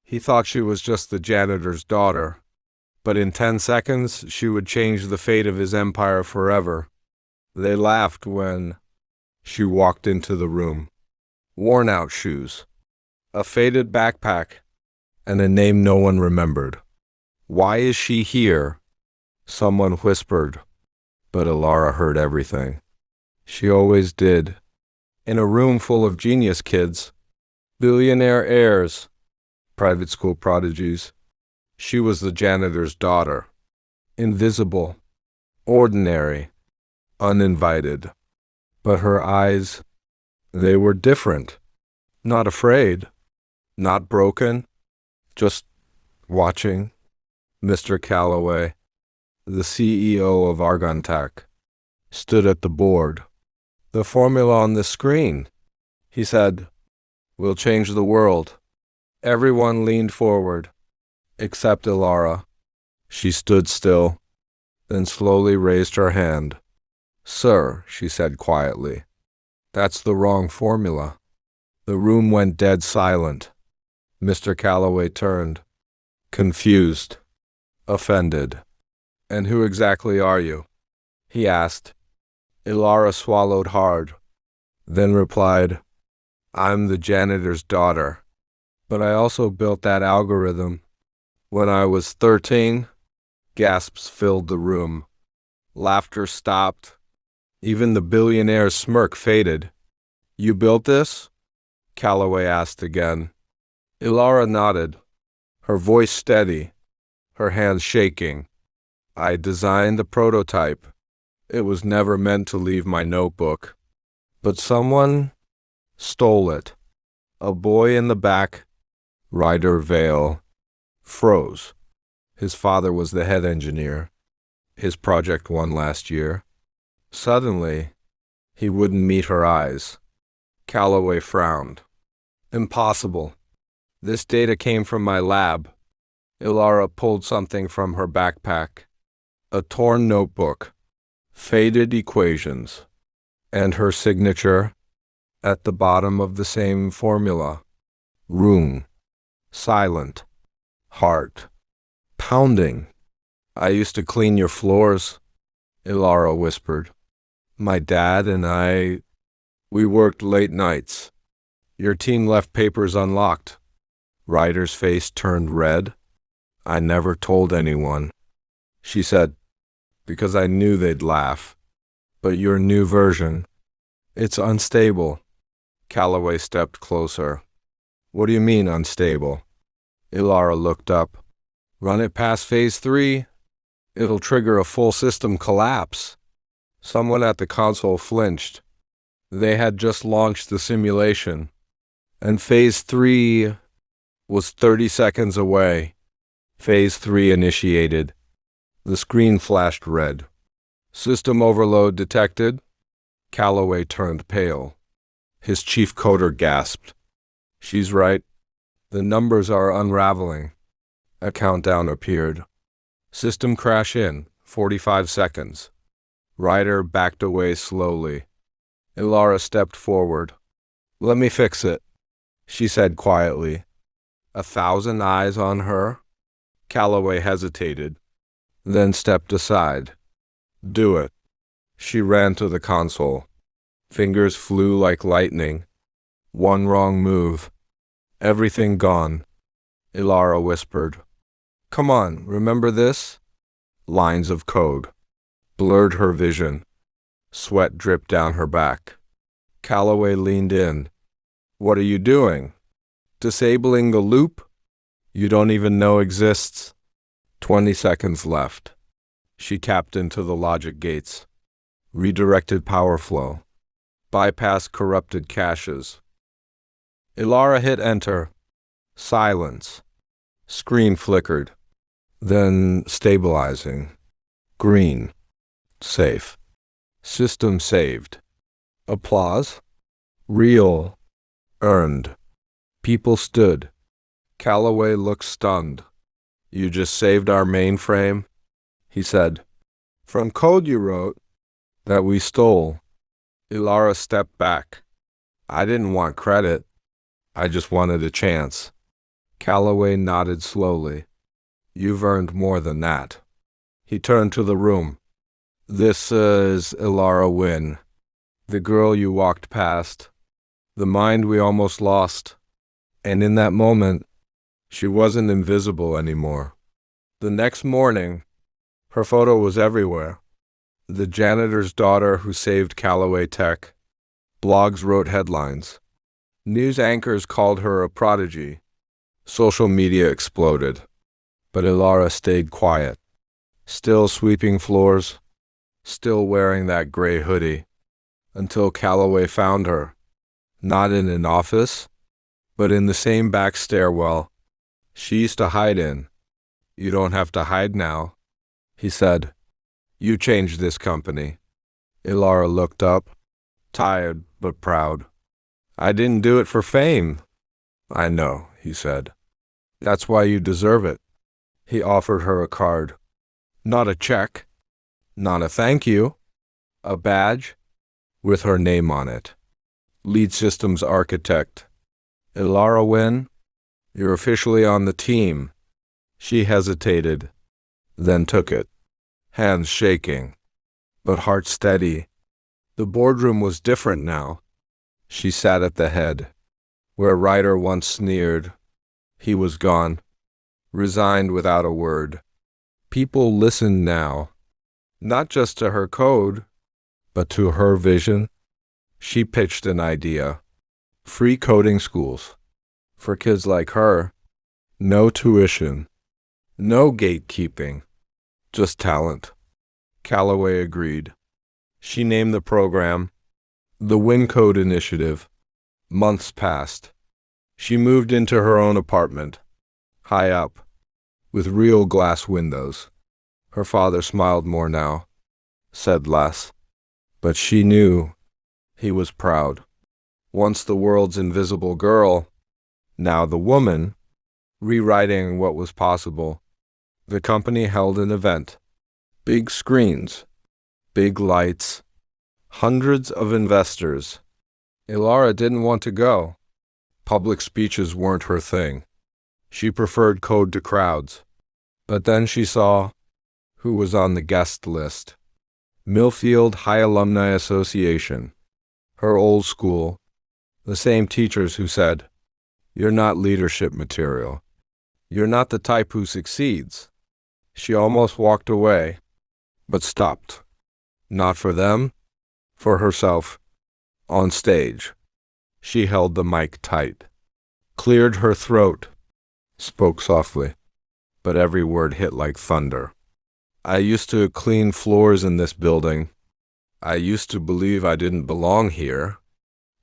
He thought she was just the janitor's daughter, but in 10 seconds, she would change the fate of his empire forever. They laughed when she walked into the room. Worn-out shoes, a faded backpack, and a name no one remembered. "Why is she here?" someone whispered, but Elara heard everything. She always did. In a room full of genius kids, billionaire heirs, private school prodigies, she was the janitor's daughter. Invisible, ordinary, uninvited. But her eyes, they were different. Not afraid, not broken, just watching. Mr. Calloway, the CEO of Argontech, stood at the board. "The formula on the screen," he said, "will change the world." Everyone leaned forward, except Elara. She stood still, then slowly raised her hand. "Sir," she said quietly, "that's the wrong formula." The room went dead silent. Mr. Calloway turned, confused, offended. "And who exactly are you?" he asked. Elara swallowed hard, then replied, "I'm the janitor's daughter, but I also built that algorithm. When I was 13, gasps filled the room. Laughter stopped. Even the billionaire's smirk faded. "You built this?" Calloway asked again. Elara nodded, her voice steady, her hands shaking. "I designed the prototype. It was never meant to leave my notebook. But someone stole it." A boy in the back, Ryder Vale, froze. His father was the head engineer. His project won last year. Suddenly, he wouldn't meet her eyes. Calloway frowned. "Impossible. This data came from my lab." Elara pulled something from her backpack. A torn notebook, faded equations, and her signature at the bottom of the same formula. Room, silent, heart, pounding. "I used to clean your floors," Elara whispered. "My dad and we worked late nights. Your team left papers unlocked." Ryder's face turned red. "I never told anyone," she said, "because I knew they'd laugh. But your new version, it's unstable." Calloway stepped closer. "What do you mean, unstable?" Elara looked up. "Run it past phase 3. It'll trigger a full system collapse." Someone at the console flinched. They had just launched the simulation, and phase 3 was 30 seconds away. Phase 3 initiated. The screen flashed red. "System overload detected." Calloway turned pale. His chief coder gasped. "She's right. The numbers are unraveling." A countdown appeared. "System crash in, 45 seconds. Ryder backed away slowly. Elara stepped forward. "Let me fix it," she said quietly. 1,000 eyes on her. Calloway hesitated, then stepped aside. "Do it." She ran to the console. Fingers flew like lightning. One wrong move. Everything gone. Elara whispered, "Come on, remember this?" Lines of code blurred her vision. Sweat dripped down her back. Calloway leaned in. "What are you doing? Disabling the loop you don't even know exists?" 20 seconds left. She tapped into the logic gates. Redirected power flow. Bypassed corrupted caches. Elara hit enter. Silence. Screen flickered. Then stabilizing. Green. Safe. System saved. Applause. Real. Earned. People stood. Calloway looked stunned. "You just saved our mainframe?" he said. "From code you wrote that we stole." Elara stepped back. "I didn't want credit. I just wanted a chance." Calloway nodded slowly. You've earned more than that. He turned to the room. This is Elara Wynne, the girl you walked past, the mind we almost lost. And in that moment, she wasn't invisible anymore. The next morning, her photo was everywhere. The janitor's daughter who saved Callaway Tech. Blogs wrote headlines. News anchors called her a prodigy. Social media exploded. But Elara stayed quiet, still sweeping floors, still wearing that gray hoodie, until Callaway found her, not in an office, but in the same back stairwell she used to hide in. You don't have to hide now, he said. You changed this company. Elara looked up, tired but proud. I didn't do it for fame. I know, he said. That's why you deserve it. He offered her a card. Not a check, not a thank you, a badge with her name on it. Lead Systems Architect. Elara Wynne, you're officially on the team. She hesitated, then took it, hands shaking, but heart steady. The boardroom was different now. She sat at the head, where Ryder once sneered. He was gone, resigned without a word. People listened now, not just to her code, but to her vision. She pitched an idea. Free coding schools. For kids like her. No tuition. No gatekeeping. Just talent. Callaway agreed. She named the program the WinCode Initiative. Months passed. She moved into her own apartment, high up, with real glass windows. Her father smiled more now, said less, but she knew he was proud. Once the world's invisible girl, now the woman, rewriting what was possible. The company held an event. Big screens, big lights, hundreds of investors. Elara didn't want to go. Public speeches weren't her thing. She preferred code to crowds. But then she saw who was on the guest list. Millfield High Alumni Association. Her old school. The same teachers who said, "You're not leadership material. You're not the type who succeeds." She almost walked away, but stopped. Not for them, for herself. On stage, she held the mic tight, cleared her throat, spoke softly, but every word hit like thunder. I used to clean floors in this building. I used to believe I didn't belong here,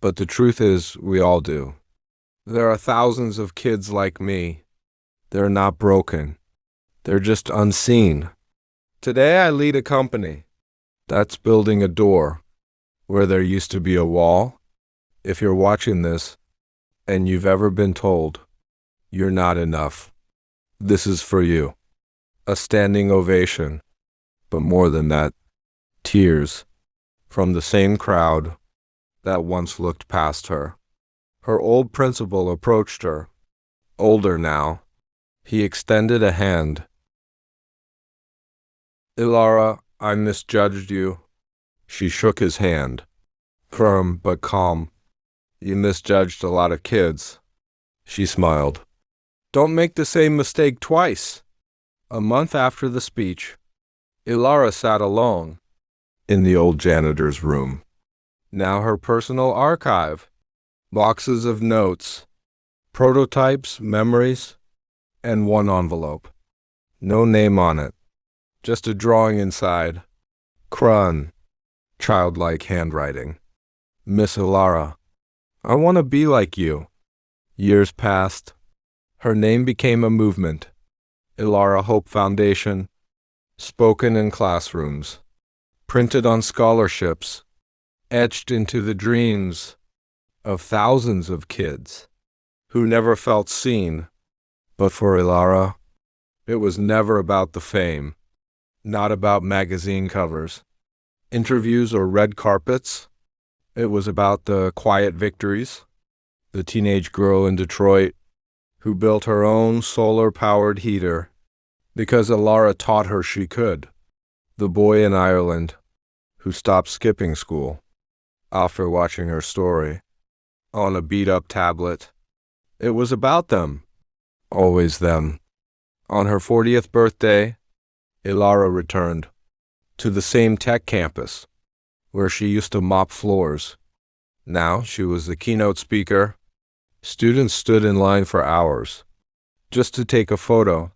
but the truth is we all do. There are thousands of kids like me. They're not broken. They're just unseen. Today I lead a company that's building a door where there used to be a wall. If you're watching this and you've ever been told you're not enough, this is for you. A standing ovation, but more than that, tears from the same crowd that once looked past her. Her old principal approached her, older now. He extended a hand. Elara, I misjudged you. She shook his hand, firm but calm. You misjudged a lot of kids. She smiled. Don't make the same mistake twice. A month after the speech, Elara sat alone in the old janitor's room. Now her personal archive, boxes of notes, prototypes, memories, and one envelope. No name on it, just a drawing inside. Crun, childlike handwriting. Miss Elara, I want to be like you. Years passed. Her name became a movement. Elara Hope Foundation, spoken in classrooms, printed on scholarships, etched into the dreams of thousands of kids who never felt seen. But for Elara, it was never about the fame, not about magazine covers, interviews, or red carpets. It was about the quiet victories, the teenage girl in Detroit who built her own solar-powered heater because Elara taught her she could. The boy in Ireland who stopped skipping school after watching her story on a beat-up tablet. It was about them. Always them. On her 40th birthday, Elara returned to the same tech campus where she used to mop floors. Now she was the keynote speaker. Students stood in line for hours just to take a photo,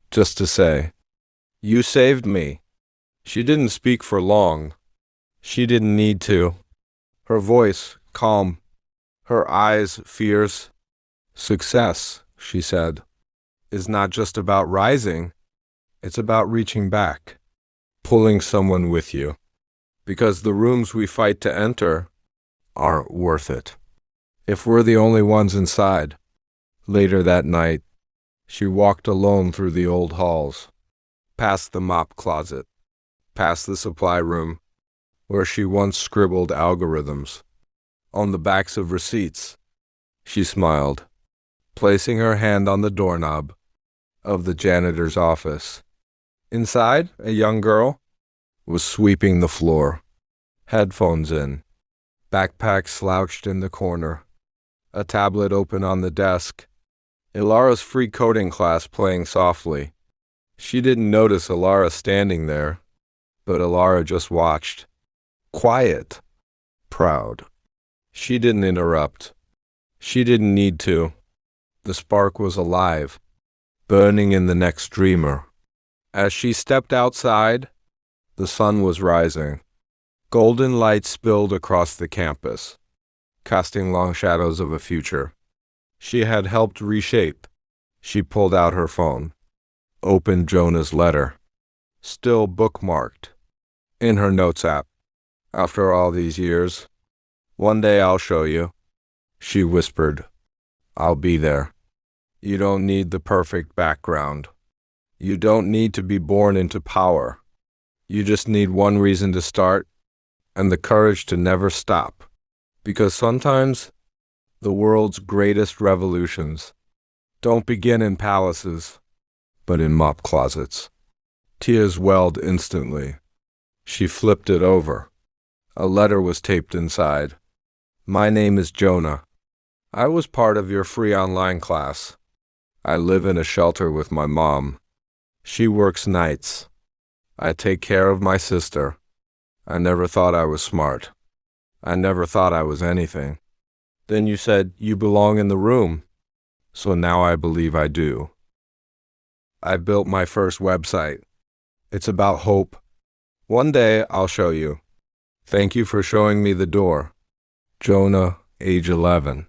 just to say, "You saved me." She didn't speak for long. She didn't need to. Her voice calm, her eyes fierce. Success, she said, is not just about rising. It's about reaching back, pulling someone with you, because the rooms we fight to enter aren't worth it if we're the only ones inside. Later that night, she walked alone through the old halls, past the mop closet, past the supply room, where she once scribbled algorithms on the backs of receipts. She smiled, placing her hand on the doorknob of the janitor's office. Inside, a young girl was sweeping the floor, headphones in, backpack slouched in the corner, a tablet open on the desk, Elara's free coding class playing softly. She didn't notice Elara standing there, but Elara just watched. Quiet, proud. She didn't interrupt. She didn't need to. The spark was alive, burning in the next dreamer. As she stepped outside, the sun was rising. Golden light spilled across the campus, casting long shadows of a future she had helped reshape. She pulled out her phone, opened Jonah's letter, still bookmarked, in her notes app. After all these years, "One day I'll show you," she whispered. "I'll be there. You don't need the perfect background. You don't need to be born into power. You just need one reason to start and the courage to never stop. Because sometimes the world's greatest revolutions don't begin in palaces, but in mop closets." Tears welled instantly. She flipped it over. A letter was taped inside. "My name is Jonah. I was part of your free online class. I live in a shelter with my mom. She works nights. I take care of my sister. I never thought I was smart. I never thought I was anything. Then you said you belong in the room. So now I believe I do. I built my first website. It's about hope. One day I'll show you. Thank you for showing me the door." Jonah, age 11.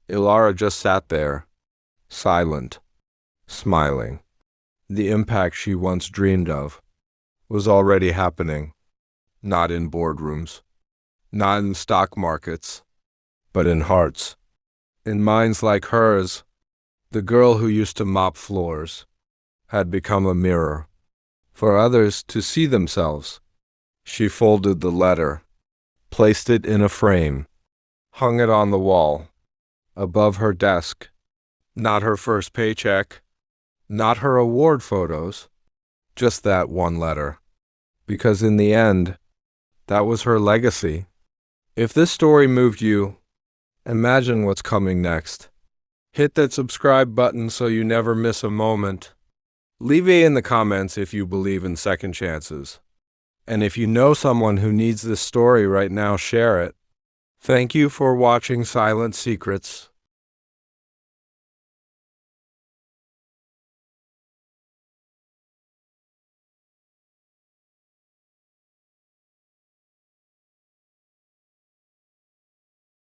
Elara just sat there, silent, smiling. The impact she once dreamed of was already happening, not in boardrooms, not in stock markets, but in hearts, in minds like hers. The girl who used to mop floors had become a mirror for others to see themselves. She folded the letter, placed it in a frame, hung it on the wall, above her desk. Not her first paycheck, not her award photos, just that one letter. Because in the end, that was her legacy. If this story moved you, imagine what's coming next. Hit that subscribe button so you never miss a moment. Leave it in the comments if you believe in second chances. And if you know someone who needs this story right now, share it. Thank you for watching Silent Secrets.